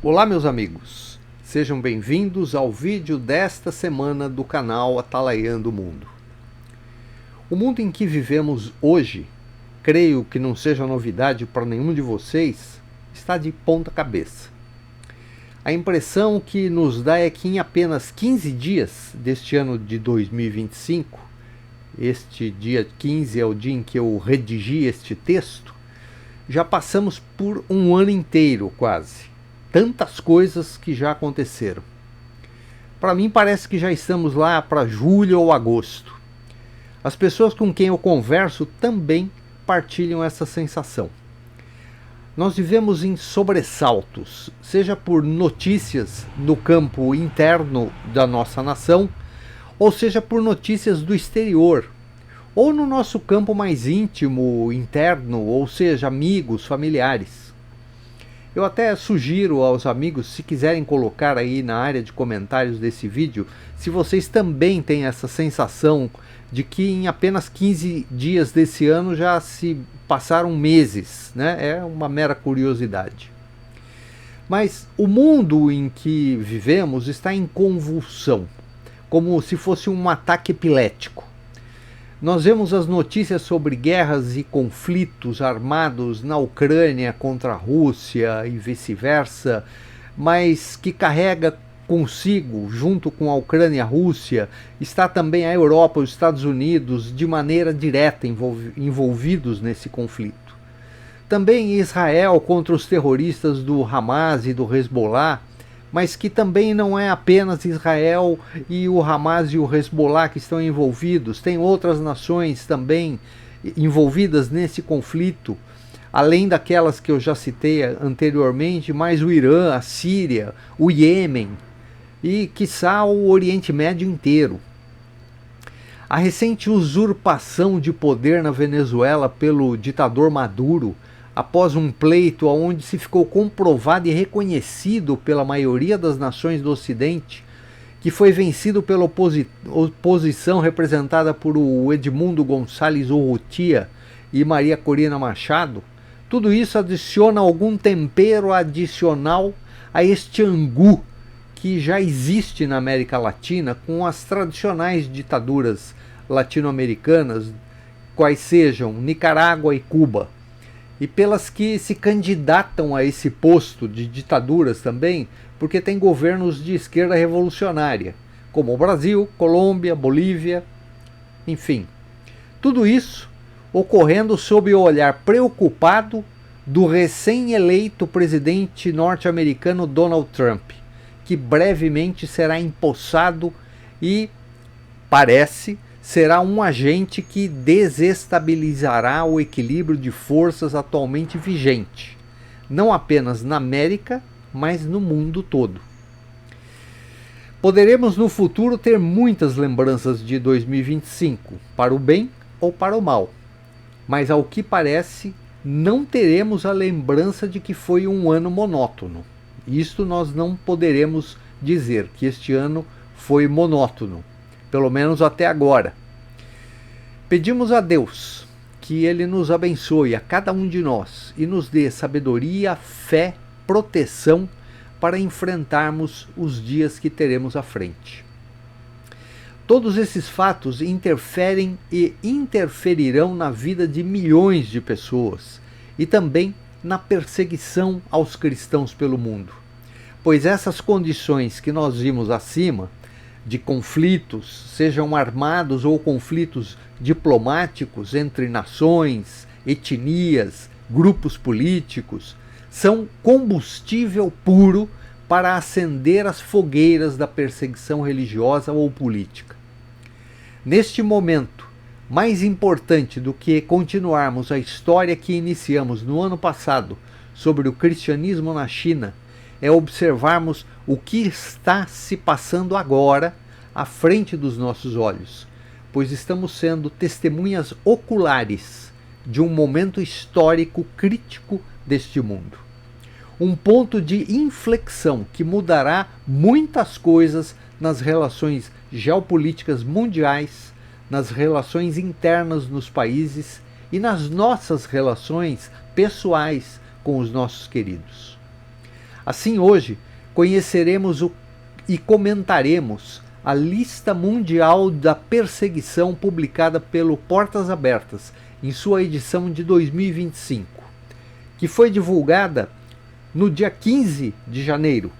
Olá, meus amigos, sejam bem-vindos ao vídeo desta semana do canal Atalaiando o Mundo. O mundo em que vivemos hoje, creio que não seja novidade para nenhum de vocês, está de ponta cabeça. A impressão que nos dá é que em apenas 15 dias deste ano de 2025, este dia 15 é o dia em que eu redigi este texto, já passamos por um ano inteiro quase. Tantas coisas que já aconteceram. Para mim parece que já estamos lá para julho ou agosto. As pessoas com quem eu converso também partilham essa sensação. Nós vivemos em sobressaltos, seja por notícias no campo interno da nossa nação, ou seja por notícias do exterior, ou no nosso campo mais íntimo, interno, ou seja, amigos, familiares. Eu até sugiro aos amigos, se quiserem colocar aí na área de comentários desse vídeo, se vocês também têm essa sensação de que em apenas 15 dias desse ano já se passaram meses, né? É uma mera curiosidade. Mas o mundo em que vivemos está em convulsão, como se fosse um ataque epilético. Nós vemos as notícias sobre guerras e conflitos armados na Ucrânia contra a Rússia e vice-versa, mas que carrega consigo, junto com a Ucrânia e a Rússia, está também a Europa e os Estados Unidos de maneira direta envolvidos nesse conflito. Também Israel contra os terroristas do Hamas e do Hezbollah, mas que também não é apenas Israel e o Hamas e o Hezbollah que estão envolvidos, tem outras nações também envolvidas nesse conflito, além daquelas que eu já citei anteriormente, mais o Irã, a Síria, o Iêmen e, quiçá, o Oriente Médio inteiro. A recente usurpação de poder na Venezuela pelo ditador Maduro, após um pleito onde se ficou comprovado e reconhecido pela maioria das nações do Ocidente que foi vencido pela oposição representada por o Edmundo Gonçalves Urrutia e Maria Corina Machado, tudo isso adiciona algum tempero adicional a este angu que já existe na América Latina com as tradicionais ditaduras latino-americanas, quais sejam Nicarágua e Cuba, e pelas que se candidatam a esse posto de ditaduras também, porque tem governos de esquerda revolucionária, como o Brasil, Colômbia, Bolívia, enfim. Tudo isso ocorrendo sob o olhar preocupado do recém-eleito presidente norte-americano Donald Trump, que brevemente será empossado e, parece, será um agente que desestabilizará o equilíbrio de forças atualmente vigente, não apenas na América, mas no mundo todo. Poderemos no futuro ter muitas lembranças de 2025, para o bem ou para o mal, mas ao que parece não teremos a lembrança de que foi um ano monótono. Isto nós não poderemos dizer que este ano foi monótono, pelo menos até agora. Pedimos a Deus que Ele nos abençoe a cada um de nós e nos dê sabedoria, fé, proteção para enfrentarmos os dias que teremos à frente. Todos esses fatos interferem e interferirão na vida de milhões de pessoas e também na perseguição aos cristãos pelo mundo, pois essas condições que nós vimos acima, de conflitos, sejam armados ou conflitos diplomáticos entre nações, etnias, grupos políticos, são combustível puro para acender as fogueiras da perseguição religiosa ou política. Neste momento, mais importante do que continuarmos a história que iniciamos no ano passado sobre o cristianismo na China, é observarmos o que está se passando agora à frente dos nossos olhos, pois estamos sendo testemunhas oculares de um momento histórico crítico deste mundo. Um ponto de inflexão que mudará muitas coisas nas relações geopolíticas mundiais, nas relações internas nos países e nas nossas relações pessoais com os nossos queridos. Assim, hoje, conheceremos e comentaremos a lista mundial da perseguição publicada pelo Portas Abertas em sua edição de 2025, que foi divulgada no dia 15 de janeiro,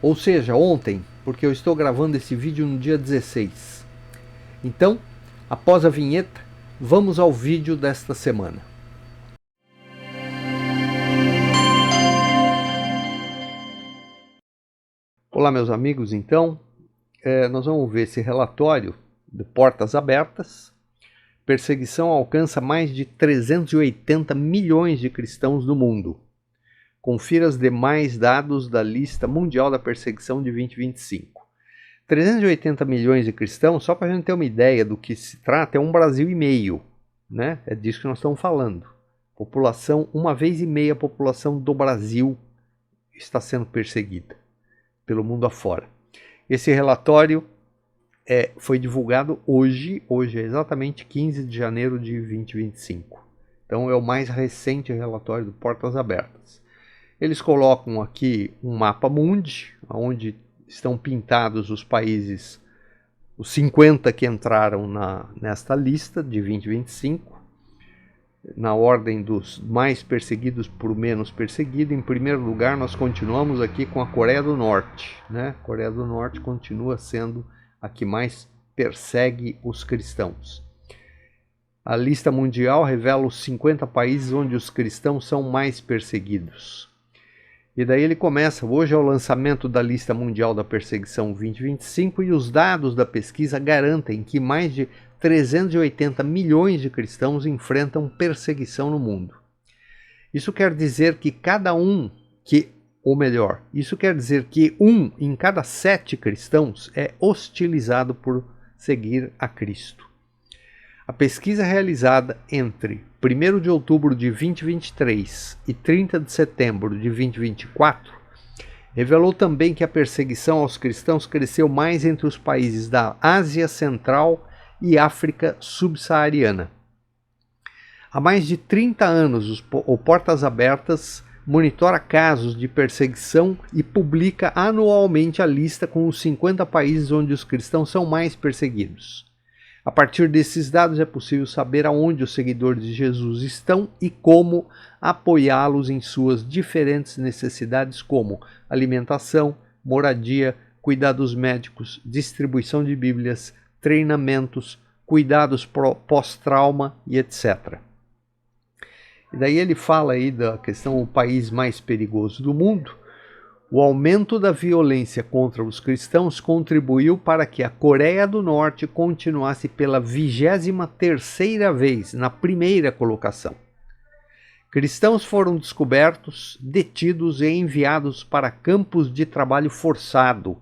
ou seja, ontem, porque eu estou gravando esse vídeo no dia 16. Então, após a vinheta, vamos ao vídeo desta semana. Olá, meus amigos, então, nós vamos ver esse relatório de Portas Abertas. Perseguição alcança mais de 380 milhões de cristãos no mundo. Confira os demais dados da lista mundial da perseguição de 2025. 380 milhões de cristãos, só para a gente ter uma ideia do que se trata, é um Brasil e meio, né? É disso que nós estamos falando. População, 1,5 vezes a população do Brasil está sendo perseguida pelo mundo afora. Esse relatório foi divulgado hoje é exatamente 15 de janeiro de 2025. Então é o mais recente relatório do Portas Abertas. Eles colocam aqui um mapa mundi, onde estão pintados os países, os 50 que entraram nesta lista de 2025, na ordem dos mais perseguidos para o menos perseguido. Em primeiro lugar, nós continuamos aqui com a Coreia do Norte, né? A Coreia do Norte continua sendo a que mais persegue os cristãos. A lista mundial revela os 50 países onde os cristãos são mais perseguidos. E daí ele começa, hoje é o lançamento da lista mundial da perseguição 2025 e os dados da pesquisa garantem que mais de 380 milhões de cristãos enfrentam perseguição no mundo. Isso quer dizer que isso quer dizer que 1 em cada 7 cristãos é hostilizado por seguir a Cristo. A pesquisa realizada entre 1º de outubro de 2023 e 30 de setembro de 2024 revelou também que a perseguição aos cristãos cresceu mais entre os países da Ásia Central e África Subsaariana. Há mais de 30 anos, o Portas Abertas monitora casos de perseguição e publica anualmente a lista com os 50 países onde os cristãos são mais perseguidos. A partir desses dados é possível saber aonde os seguidores de Jesus estão e como apoiá-los em suas diferentes necessidades, como alimentação, moradia, cuidados médicos, distribuição de Bíblias, treinamentos, cuidados pós-trauma e etc. E daí ele fala aí da questão do país mais perigoso do mundo. O aumento da violência contra os cristãos contribuiu para que a Coreia do Norte continuasse pela 23ª vez na primeira colocação. Cristãos foram descobertos, detidos e enviados para campos de trabalho forçado,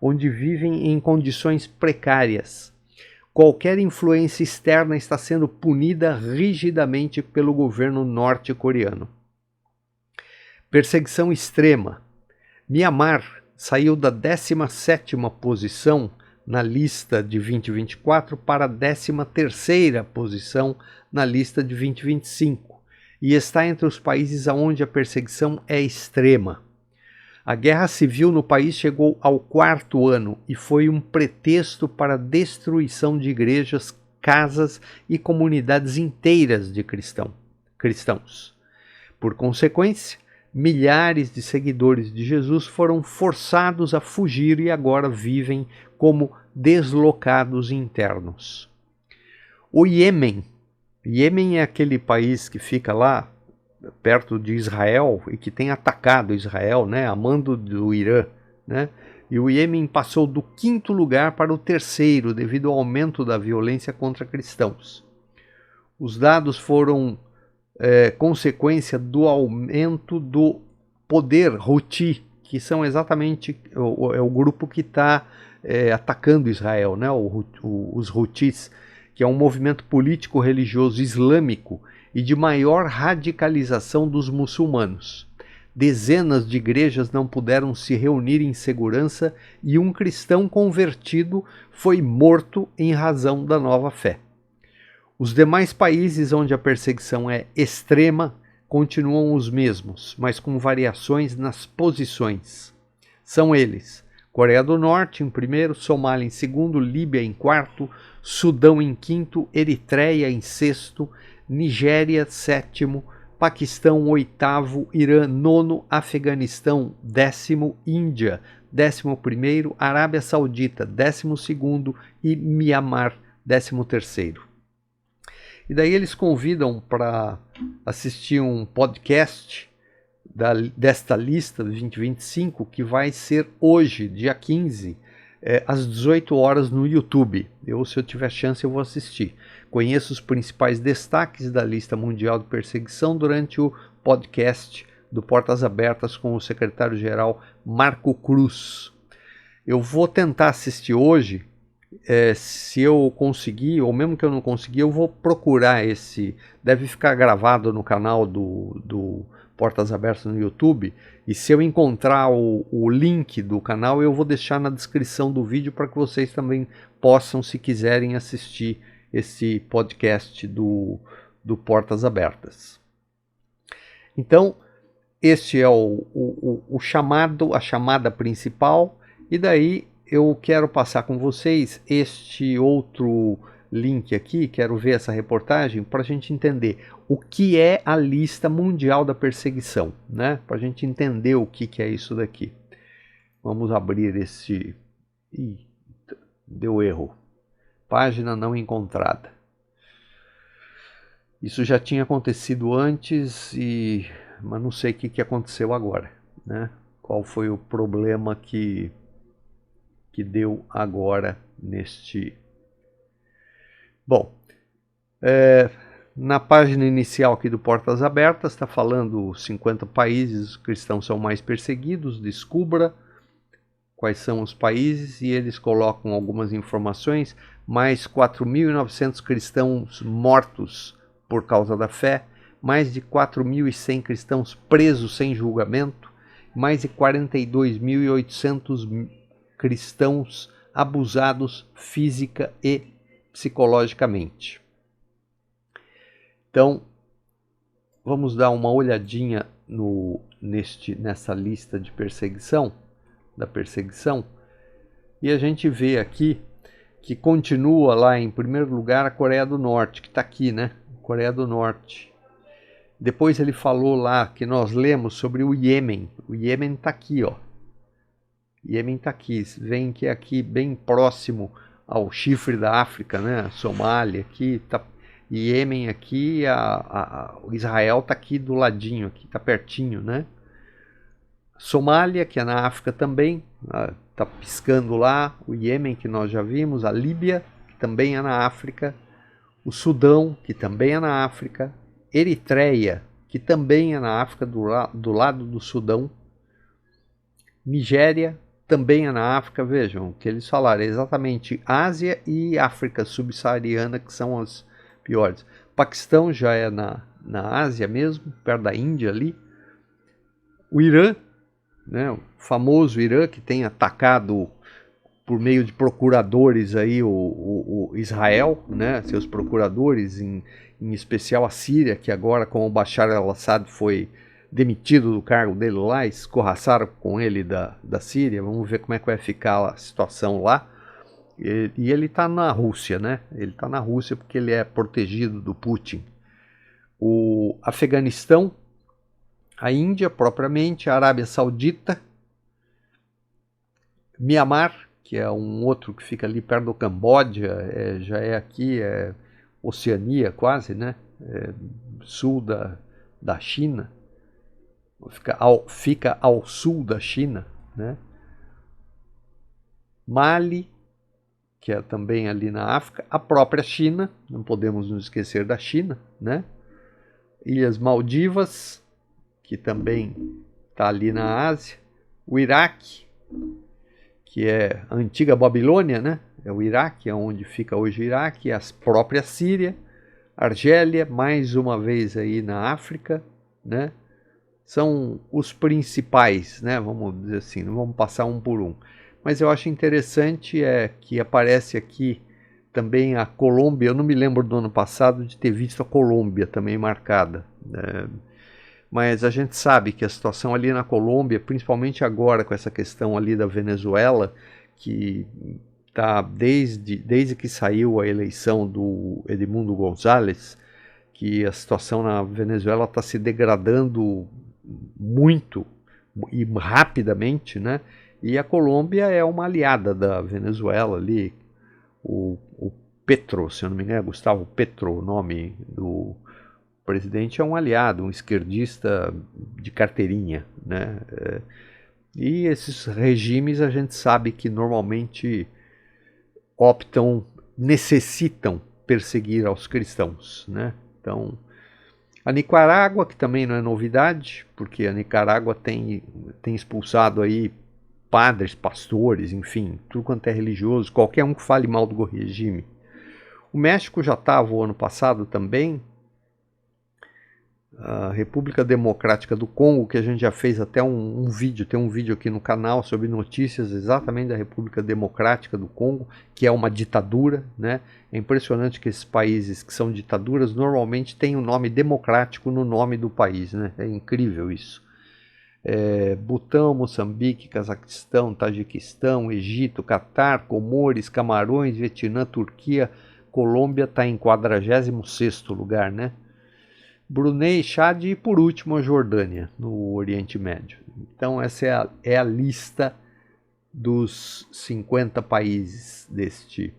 onde vivem em condições precárias. Qualquer influência externa está sendo punida rigidamente pelo governo norte-coreano. Perseguição extrema. Myanmar saiu da 17ª posição na lista de 2024 para a 13ª posição na lista de 2025 e está entre os países onde a perseguição é extrema. A guerra civil no país chegou ao 4º ano e foi um pretexto para a destruição de igrejas, casas e comunidades inteiras de cristãos. Por consequência, milhares de seguidores de Jesus foram forçados a fugir e agora vivem como deslocados internos. O Iêmen é aquele país que fica lá perto de Israel e que tem atacado Israel, né, a mando do Irã, né? E o Iêmen passou do 5º lugar para o 3º devido ao aumento da violência contra cristãos. Os dados foram consequência do aumento do poder Houthi, que são exatamente o grupo que está atacando Israel, né? Os Houthis, que é um movimento político-religioso islâmico e de maior radicalização dos muçulmanos. Dezenas de igrejas não puderam se reunir em segurança e um cristão convertido foi morto em razão da nova fé. Os demais países onde a perseguição é extrema continuam os mesmos, mas com variações nas posições. São eles: Coreia do Norte em primeiro, Somália em segundo, Líbia em quarto, Sudão em quinto, Eritreia em sexto, Nigéria sétimo, Paquistão oitavo, Irã nono, Afeganistão décimo, Índia 11º, Arábia Saudita 12º e Mianmar 13º. E daí eles convidam para assistir um podcast desta lista do 2025, que vai ser hoje, dia 15, às 18 horas no YouTube. Se eu tiver chance, eu vou assistir. Conheço os principais destaques da lista mundial de perseguição durante o podcast do Portas Abertas com o secretário-geral Marco Cruz. Eu vou tentar assistir hoje. Se eu conseguir, ou mesmo que eu não conseguir, eu vou procurar esse. Deve ficar gravado no canal do Portas Abertas no YouTube. E se eu encontrar o link do canal, eu vou deixar na descrição do vídeo para que vocês também possam, se quiserem, assistir esse podcast do Portas Abertas. Então, este é a chamada principal, e daí eu quero passar com vocês este outro link aqui, quero ver essa reportagem para a gente entender o que é a lista mundial da perseguição, né? Para a gente entender o que é isso daqui. Vamos abrir esse... Ih, deu erro. Página não encontrada. Isso já tinha acontecido antes, mas não sei o que aconteceu agora, né? Qual foi o problema que deu agora neste... Bom, na página inicial aqui do Portas Abertas está falando 50 países cristãos são mais perseguidos, descubra quais são os países, e eles colocam algumas informações: mais 4.900 cristãos mortos por causa da fé, mais de 4.100 cristãos presos sem julgamento, mais de 42.800 cristãos abusados física e psicologicamente. Então, vamos dar uma olhadinha nessa lista de perseguição, e a gente vê aqui que continua lá em primeiro lugar a Coreia do Norte, que está aqui, né? Coreia do Norte. Depois ele falou lá, que nós lemos, sobre o Iêmen. O Iêmen está aqui, ó. Iêmen está aqui, vem que é aqui bem próximo ao chifre da África, né? Somália aqui, tá, Iêmen aqui, o Israel está aqui do ladinho, aqui está pertinho, né? Somália, que é na África também, está piscando lá. O Iêmen, que nós já vimos, a Líbia, que também é na África, o Sudão, que também é na África, Eritreia, que também é na África, do lado do Sudão, Nigéria, também é na África. Vejam que eles falaram exatamente Ásia e África subsaariana, que são as piores. Paquistão já é na Ásia mesmo, perto da Índia ali. O Irã, né, o famoso Irã, que tem atacado por meio de procuradores aí o Israel, né, seus procuradores, em especial a Síria, que agora, com o Bashar al-Assad foi demitido do cargo dele lá, escorraçaram com ele da Síria. Vamos ver como é que vai ficar a situação lá. E ele está na Rússia, né? Ele está na Rússia porque ele é protegido do Putin. O Afeganistão, a Índia propriamente, a Arábia Saudita, Mianmar, que é um outro que fica ali perto do Camboja, já é aqui, Oceania quase, né? Sul da China. Fica ao sul da China, né? Mali, que é também ali na África, a própria China, não podemos nos esquecer da China, né? Ilhas Maldivas, que também está ali na Ásia, o Iraque, que é a antiga Babilônia, né? É o Iraque, é onde fica hoje o Iraque, a própria Síria, Argélia, mais uma vez aí na África, né? São os principais, né? Vamos dizer assim, não vamos passar um por um. Mas eu acho interessante que aparece aqui também a Colômbia. Eu não me lembro do ano passado de ter visto a Colômbia também marcada, né? mas a gente sabe que a situação ali na Colômbia, principalmente agora com essa questão ali da Venezuela, que está desde que saiu a eleição do Edmundo González, que a situação na Venezuela está se degradando muito e rapidamente, né? E a Colômbia é uma aliada da Venezuela ali, o Petro, se eu não me engano, Gustavo Petro, o nome do presidente, é um aliado, um esquerdista de carteirinha, né? E esses regimes a gente sabe que normalmente necessitam perseguir aos cristãos, né? Então, a Nicarágua, que também não é novidade, porque a Nicarágua tem expulsado aí padres, pastores, enfim, tudo quanto é religioso, qualquer um que fale mal do regime. O México já estava o ano passado também. A República Democrática do Congo, que a gente já fez até um vídeo, tem um vídeo aqui no canal sobre notícias exatamente da República Democrática do Congo, que é uma ditadura, né? É impressionante que esses países que são ditaduras normalmente têm o nome democrático no nome do país, né? É incrível isso. Butão, Moçambique, Cazaquistão, Tajiquistão, Egito, Catar, Comores, Camarões, Vietnã, Turquia, Colômbia está em 46º lugar, né? Brunei, Chad e, por último, a Jordânia, no Oriente Médio. Então, essa é a lista dos 50 países deste.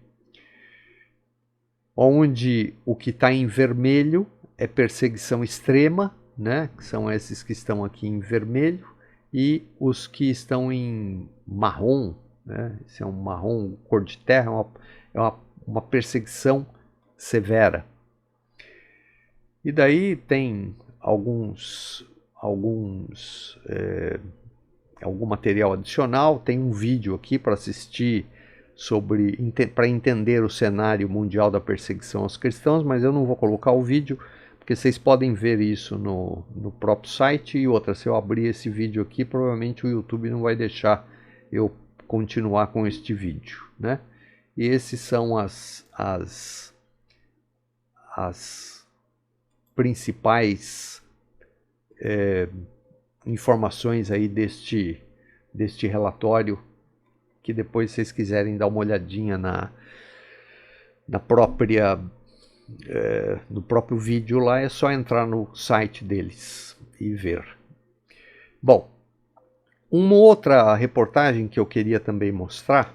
Onde o que está em vermelho é perseguição extrema, né? Que são esses que estão aqui em vermelho, e os que estão em marrom, né? Esse é um marrom cor de terra, é uma perseguição severa. E daí tem algum material adicional, tem um vídeo aqui para assistir para entender o cenário mundial da perseguição aos cristãos, mas eu não vou colocar o vídeo, porque vocês podem ver isso no próprio site. E outra, se eu abrir esse vídeo aqui, provavelmente o YouTube não vai deixar eu continuar com este vídeo, né? E esses são as principais informações aí deste relatório, que depois, se vocês quiserem dar uma olhadinha no próprio vídeo lá, é só entrar no site deles e ver. Bom, uma outra reportagem que eu queria também mostrar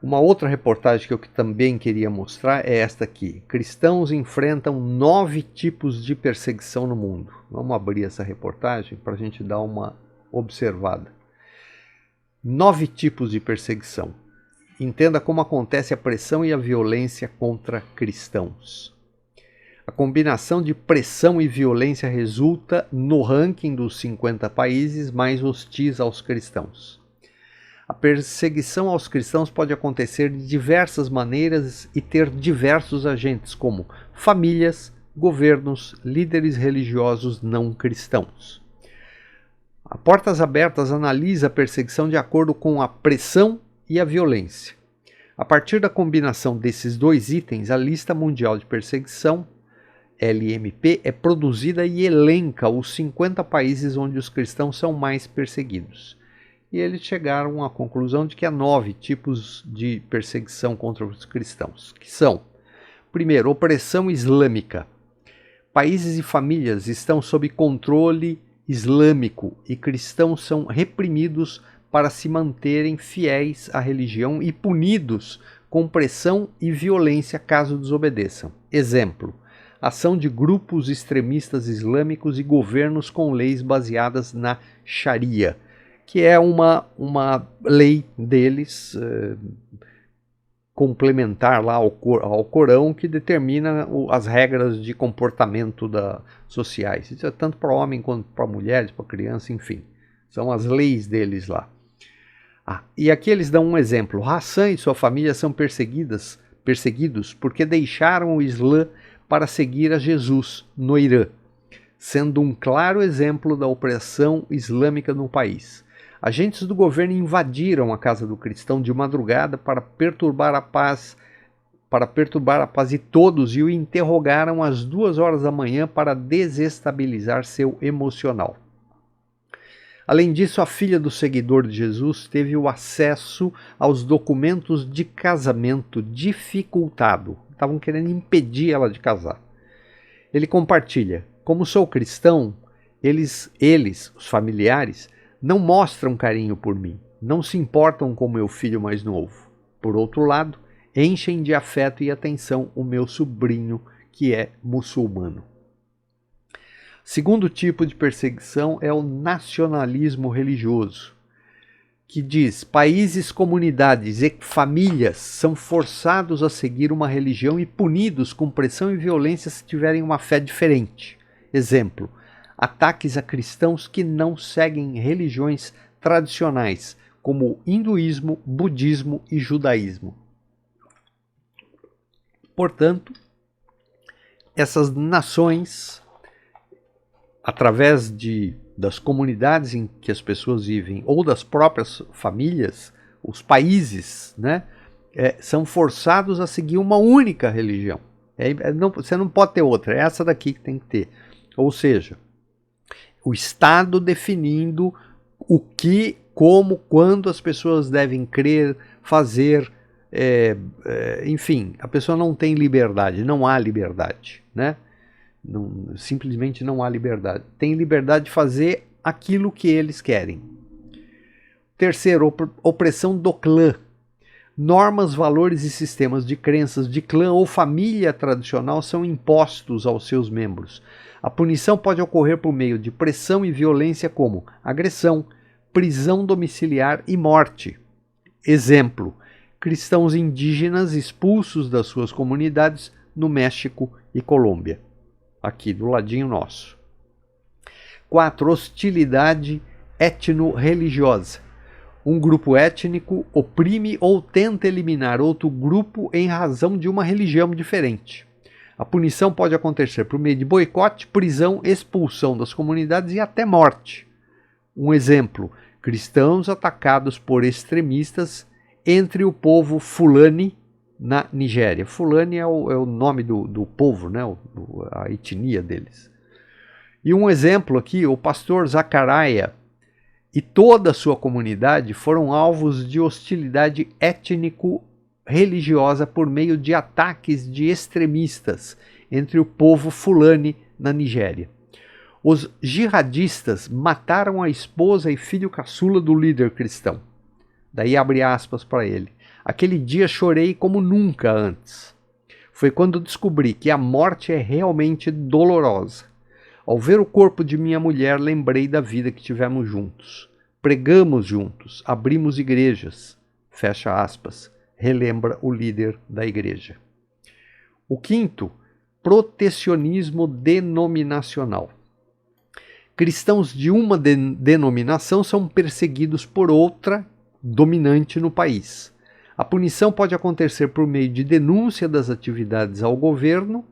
Uma outra reportagem que eu também queria mostrar é esta aqui. Cristãos enfrentam 9 tipos de perseguição no mundo. Vamos abrir essa reportagem para a gente dar uma observada. 9 tipos de perseguição. Entenda como acontece a pressão e a violência contra cristãos. A combinação de pressão e violência resulta no ranking dos 50 países mais hostis aos cristãos. A perseguição aos cristãos pode acontecer de diversas maneiras e ter diversos agentes, como famílias, governos, líderes religiosos não cristãos. A Portas Abertas analisa a perseguição de acordo com a pressão e a violência. A partir da combinação desses dois itens, a Lista Mundial de Perseguição, LMP, é produzida e elenca os 50 países onde os cristãos são mais perseguidos. E eles chegaram à conclusão de que há 9 tipos de perseguição contra os cristãos, que são: primeiro, opressão islâmica. Países e famílias estão sob controle islâmico e cristãos são reprimidos para se manterem fiéis à religião e punidos com pressão e violência caso desobedeçam. Exemplo: ação de grupos extremistas islâmicos e governos com leis baseadas na Sharia, que é uma lei deles complementar lá ao Corão, que determina as regras de comportamento sociais. Isso é tanto para homem quanto para mulheres, para criança, enfim. São as leis deles lá. E aqui eles dão um exemplo. Hassan e sua família são perseguidos porque deixaram o Islã para seguir a Jesus no Irã, sendo um claro exemplo da opressão islâmica no país. Agentes do governo invadiram a casa do cristão de madrugada para perturbar a paz para perturbar a paz de todos e o interrogaram às 2 horas da manhã para desestabilizar seu emocional. Além disso, a filha do seguidor de Jesus teve o acesso aos documentos de casamento dificultado. Estavam querendo impedir ela de casar. Ele compartilha: como sou cristão, eles, os familiares, não mostram carinho por mim, não se importam com meu filho mais novo. Por outro lado, enchem de afeto e atenção o meu sobrinho, que é muçulmano. Segundo tipo de perseguição é o nacionalismo religioso, que diz: países, comunidades e famílias são forçados a seguir uma religião e punidos com pressão e violência se tiverem uma fé diferente. Exemplo: ataques a cristãos que não seguem religiões tradicionais, como o hinduísmo, budismo e judaísmo. Portanto, essas nações, através das comunidades em que as pessoas vivem ou das próprias famílias, os países, né, são forçados a seguir uma única religião. Você não pode ter outra, é essa daqui que tem que ter. Ou seja, o Estado definindo o que, como, quando as pessoas devem crer, fazer, enfim, a pessoa não tem liberdade, não há liberdade, né? Simplesmente não há liberdade. Tem liberdade de fazer aquilo que eles querem. Terceiro, opressão do clã. Normas, valores e sistemas de crenças de clã ou família tradicional são impostos aos seus membros. A punição pode ocorrer por meio de pressão e violência como agressão, prisão domiciliar e morte. Exemplo: cristãos indígenas expulsos das suas comunidades no México e Colômbia. Aqui do ladinho nosso. 4. Hostilidade etno-religiosa. Um grupo étnico oprime ou tenta eliminar outro grupo em razão de uma religião diferente. A punição pode acontecer por meio de boicote, prisão, expulsão das comunidades e até morte. Um exemplo: cristãos atacados por extremistas entre o povo Fulani na Nigéria. Fulani é o nome do povo, né? A etnia deles. E um exemplo aqui: o pastor Zacaraia e toda a sua comunidade foram alvos de hostilidade étnico-religiosa por meio de ataques de extremistas entre o povo Fulani na Nigéria. Os jihadistas mataram a esposa e filho caçula do líder cristão. Daí abre aspas para ele: aquele dia chorei como nunca antes. Foi quando descobri que a morte é realmente dolorosa. Ao ver o corpo de minha mulher, lembrei da vida que tivemos juntos. Pregamos juntos, abrimos igrejas. Fecha aspas. Relembra o líder da igreja. O quinto, protecionismo denominacional. Cristãos de uma denominação são perseguidos por outra dominante no país. A punição pode acontecer por meio de denúncia das atividades ao governo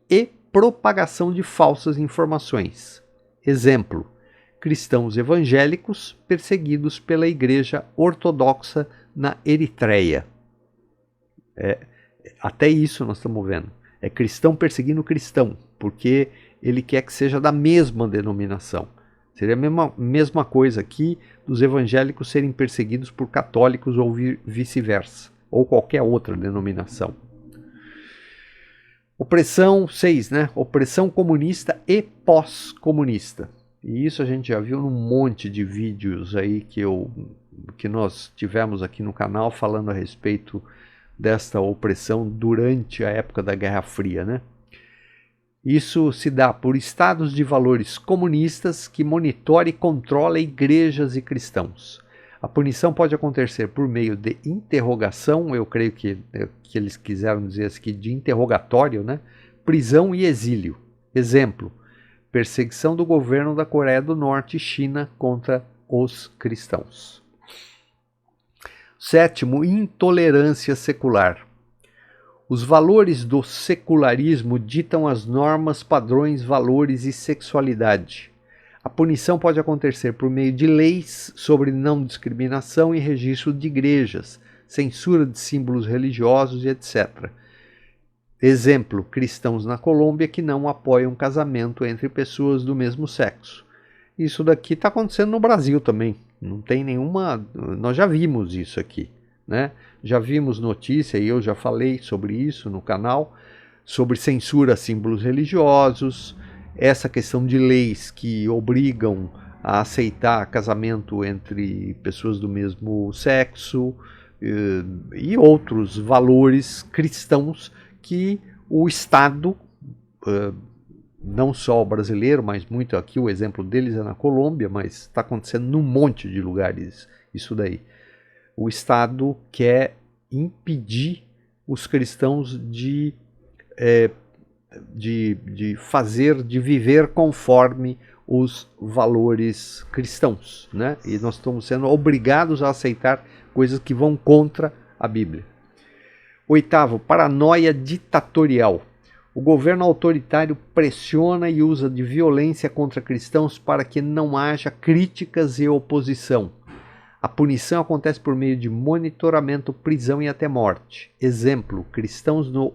e propagação de falsas informações. Exemplo: cristãos evangélicos perseguidos pela Igreja Ortodoxa na Eritreia. Até isso nós estamos vendo. É cristão perseguindo cristão, porque ele quer que seja da mesma denominação. Seria a mesma coisa aqui dos evangélicos serem perseguidos por católicos ou vice-versa, ou qualquer outra denominação. Opressão 6, né? Opressão comunista e pós-comunista. E isso a gente já viu num monte de vídeos aí que nós tivemos aqui no canal falando a respeito desta opressão durante a época da Guerra Fria, né? Isso se dá por estados de valores comunistas que monitora e controla igrejas e cristãos. A punição pode acontecer por meio de interrogação, eu creio que eles quiseram dizer aqui de interrogatório, né? Prisão e exílio. Exemplo: perseguição do governo da Coreia do Norte e China contra os cristãos. 7. Intolerância secular. Os valores do secularismo ditam as normas, padrões, valores e sexualidade. A punição pode acontecer por meio de leis sobre não discriminação e registro de igrejas, censura de símbolos religiosos e etc. Exemplo, cristãos na Colômbia que não apoiam casamento entre pessoas do mesmo sexo. Isso daqui está acontecendo no Brasil também. Não tem nenhuma... Nós já vimos isso aqui, né? Já vimos notícia, e eu já falei sobre isso no canal, sobre censura a símbolos religiosos, essa questão de leis que obrigam a aceitar casamento entre pessoas do mesmo sexo, e outros valores cristãos que o Estado, não só o brasileiro, mas muito aqui, o exemplo deles é na Colômbia, mas está acontecendo num monte de lugares isso daí. O Estado quer impedir os cristãos de viver conforme os valores cristãos, né? E nós estamos sendo obrigados a aceitar coisas que vão contra a Bíblia. Oitavo, paranoia ditatorial. O governo autoritário pressiona e usa de violência contra cristãos para que não haja críticas e oposição. A punição acontece por meio de monitoramento, prisão e até morte. Exemplo, cristãos no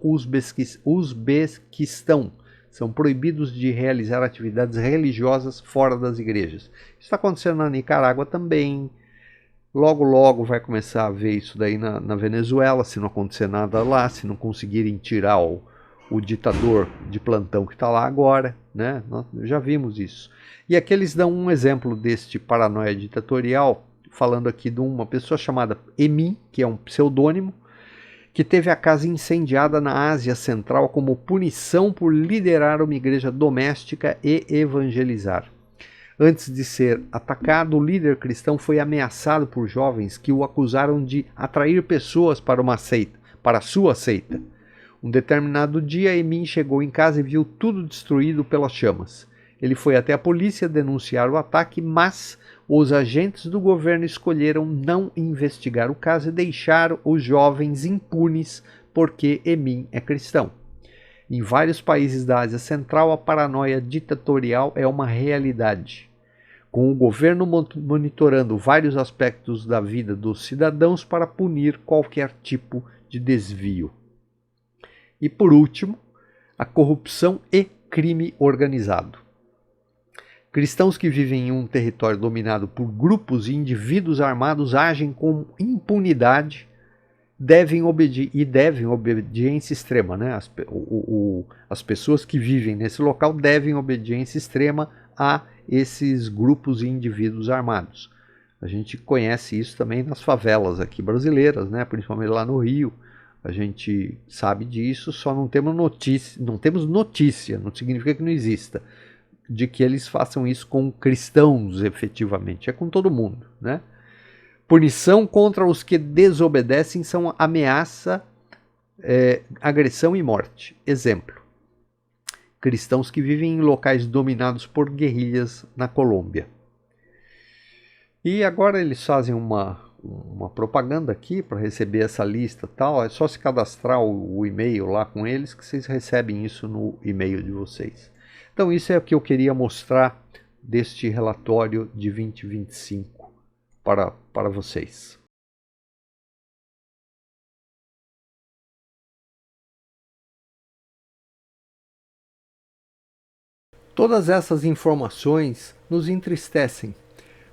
Uzbequistão são proibidos de realizar atividades religiosas fora das igrejas. Isso está acontecendo na Nicarágua também. Logo, logo vai começar a ver isso daí na Venezuela, se não acontecer nada lá, se não conseguirem tirar o ditador de plantão que está lá agora, né? Nós já vimos isso. E aqui eles dão um exemplo deste paranoia ditatorial, falando aqui de uma pessoa chamada Emin, que é um pseudônimo, que teve a casa incendiada na Ásia Central como punição por liderar uma igreja doméstica e evangelizar. Antes de ser atacado, o líder cristão foi ameaçado por jovens que o acusaram de atrair pessoas para a sua seita. Um determinado dia, Emin chegou em casa e viu tudo destruído pelas chamas. Ele foi até a polícia denunciar o ataque, mas os agentes do governo escolheram não investigar o caso e deixaram os jovens impunes porque Emin é cristão. Em vários países da Ásia Central, a paranoia ditatorial é uma realidade, com o governo monitorando vários aspectos da vida dos cidadãos para punir qualquer tipo de desvio. E por último, a corrupção e crime organizado. Cristãos que vivem em um território dominado por grupos e indivíduos armados agem com impunidade, devem obediência extrema, né? As pessoas que vivem nesse local devem obediência extrema a esses grupos e indivíduos armados. A gente conhece isso também nas favelas aqui brasileiras, né? Principalmente lá no Rio. A gente sabe disso, só não temos notícia, não significa que não exista, de que eles façam isso com cristãos efetivamente, é com todo mundo, né? Punição contra os que desobedecem são ameaça, agressão e morte. Exemplo, cristãos que vivem em locais dominados por guerrilhas na Colômbia. E agora eles fazem uma propaganda aqui para receber essa lista tal. É só se cadastrar o e-mail lá com eles que vocês recebem isso no e-mail de vocês. Então isso é o que eu queria mostrar deste relatório de 2025 para vocês. Todas essas informações nos entristecem,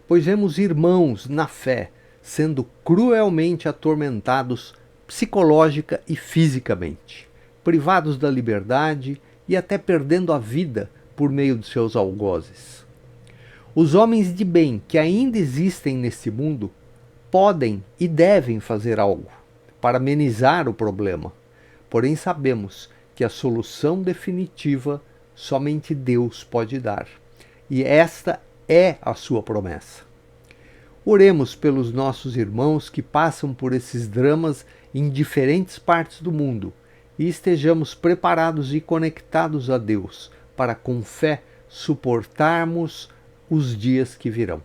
pois vemos irmãos na fé sendo cruelmente atormentados psicológica e fisicamente, privados da liberdade e até perdendo a vida por meio de seus algozes. Os homens de bem que ainda existem neste mundo podem e devem fazer algo para amenizar o problema, porém sabemos que a solução definitiva somente Deus pode dar, e esta é a sua promessa. Oremos pelos nossos irmãos que passam por esses dramas em diferentes partes do mundo e estejamos preparados e conectados a Deus para, com fé, suportarmos os dias que virão.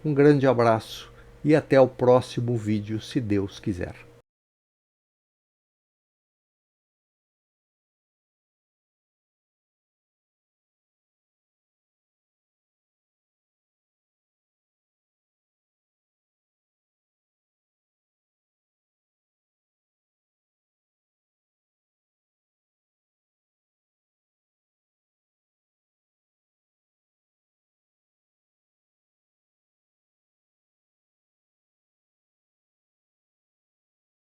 Um grande abraço e até o próximo vídeo, se Deus quiser.